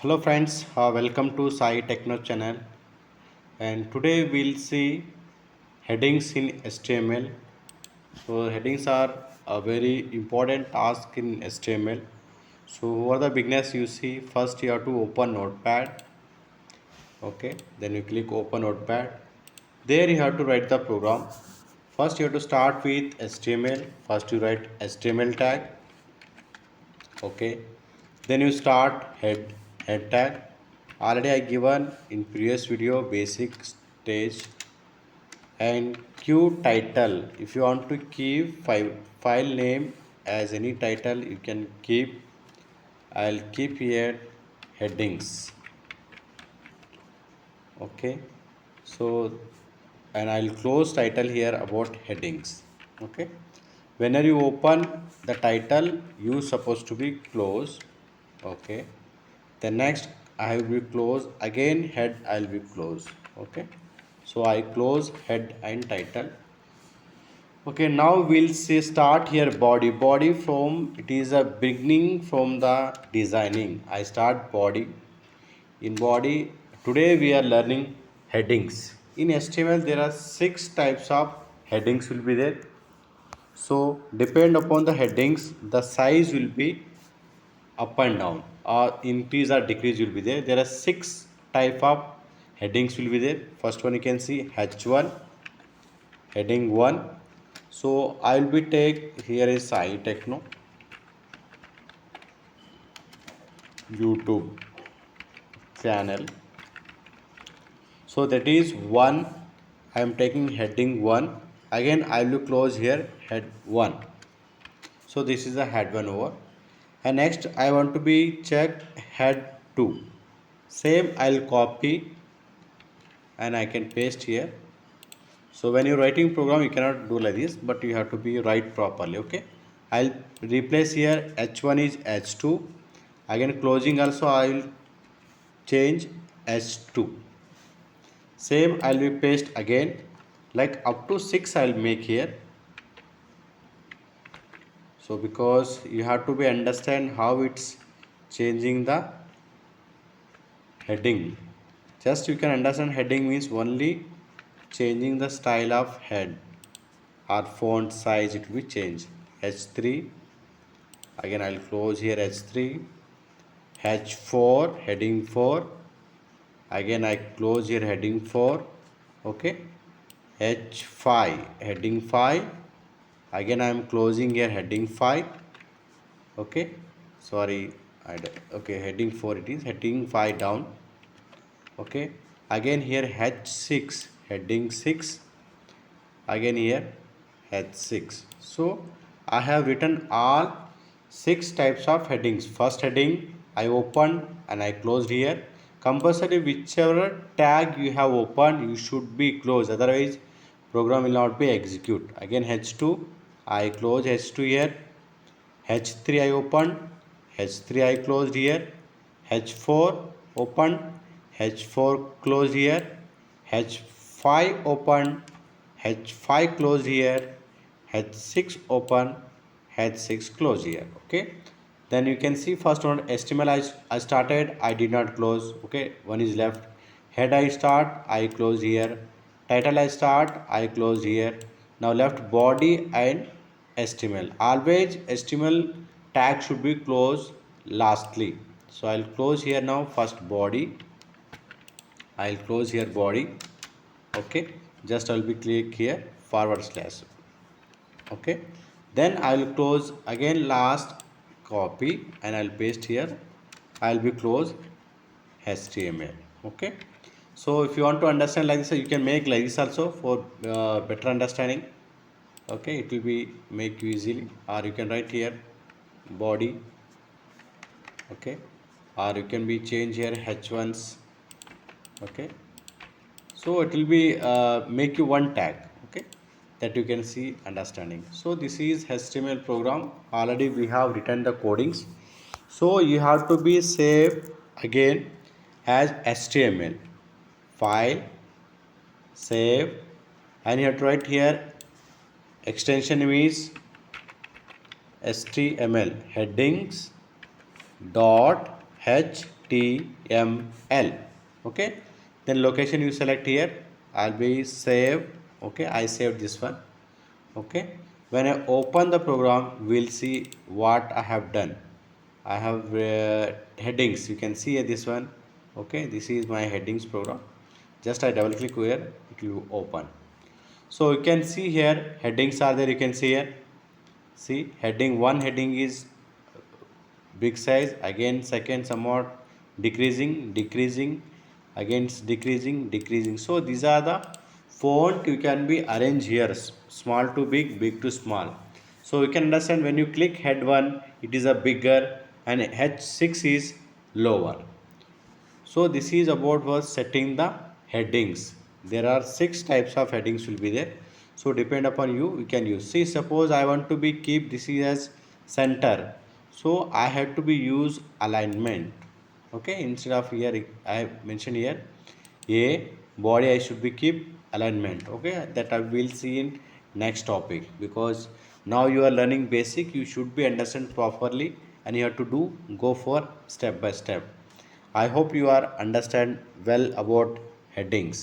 Hello friends, welcome to Sai Techno channel, and today we'll see headings in HTML. So headings are a very important task in HTML. So who are the beginners? You see, first you have to open Notepad. Okay, then you click open Notepad. There you have to write the program. First you have to start with HTML. First you write HTML tag. Okay, then you start head tag. Already I given in previous video basic stage. And q title, if you want to keep file name as any title you can keep. I'll keep here headings. Okay, so and I'll close title here about headings. Okay, whenever you open the title you supposed to be close. Okay, the next I will be close again, head I'll be close. Okay, so I close head and title. Okay, now we'll say start here body from it is a beginning from the designing. I start body. In body today we are learning headings. In HTML there are 6 types of headings will be there. So depend upon the headings the size will be up and down or increase or decrease will be there. There are 6 type of headings will be there. First one you can see H1 heading 1. So I will be take here is Sai Techno YouTube channel. So that is 1. I am taking heading 1. Again I will close here head 1. So this is the head 1 over. And next I want to be check head 2. Same I'll copy and I can paste here. So when you're writing program you cannot do like this, but you have to be write properly. Okay, I'll replace here h1 is h2. Again closing also I will change h2. Same I'll be paste again, like up to 6 I'll make here. So because you have to be understand how it's changing the heading. Just you can understand heading means only changing the style of head or font size, it will be changed. H3, again I'll close here H3. H4 heading 4, again I close here heading 4. Okay, H5 heading 5, again I am closing here heading 5. Okay, sorry, okay, heading 4 it is, heading 5 down. Okay, again here H6 heading 6, again here H6. So I have written all 6 types of headings. First heading I opened and I closed here. Compulsory whichever tag you have opened you should be closed, otherwise program will not be execute. Again H2 I close H2 here. H3 I opened, H3 I closed here. H4 opened, H4 closed here. H5 open, H5 close here. H6 open, H6 close here. Okay, then you can see first one HTML I started, I did not close. Okay, one is left. Head I start, I close here. Title I start, I close here. Now left body and HTML. Always HTML tag should be closed lastly. So I'll close here now first body. I'll close here body. Okay, just I'll be click here forward slash. Okay, then I'll close again last copy and I'll paste here. I'll be close HTML. Okay, so if you want to understand like this you can make like this also for better understanding. Okay, it will be make you easily, or you can write here body. Okay, or you can be change here h1s. Okay, so it will be make you one tag. Okay, that you can see understanding. So this is HTML program. Already we have written the codings, so you have to be save again as HTML file, save, and you have to write here extension is HTML headings dot h HTML. Okay, then location you select here. I'll be save. Okay, I saved this one. Okay, when I open the program, we'll see what I have done. I have headings. You can see here this one. Okay, this is my headings program. Just I double click here, it will open. So you can see here headings are there. You can see here. See heading one heading is big size, again second somewhat decreasing, again decreasing. So these are the font you can be arranged here, small to big to small. So you can understand when you click head 1 it is a bigger and h6 is lower. So this is about was setting the headings. There are 6 types of headings will be there. So depend upon you, you can use. See, suppose I want to be keep this is as center. So I have to be use alignment. Okay, instead of here I mentioned here a body I should be keep alignment. Okay, that I will see in next topic, because now you are learning basic, you should be understand properly and you have to do go for step by step. I hope you are understand well about headings.